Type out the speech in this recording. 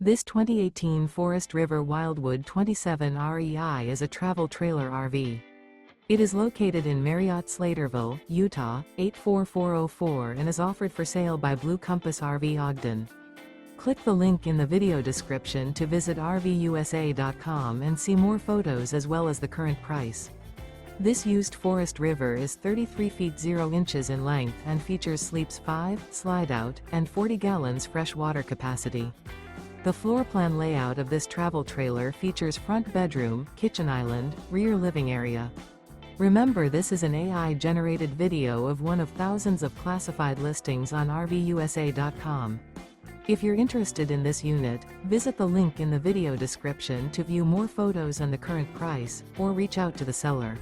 This 2018 Forest River Wildwood 27 REI is a travel trailer RV. It is located in Marriott-Slaterville, Utah, 84404 and is offered for sale by Blue Compass RV Ogden. Click the link in the video description to visit RVUSA.com and see more photos as well as the current price. This used Forest River is 33 feet 0 inches in length and features sleeps 5, Slideout, and 40 gallons fresh water capacity. The floor plan layout of this travel trailer features front bedroom, kitchen island, rear living area. Remember, this is an AI-generated video of one of thousands of classified listings on RVUSA.com. If you're interested in this unit, visit the link in the video description to view more photos and the current price, or reach out to the seller.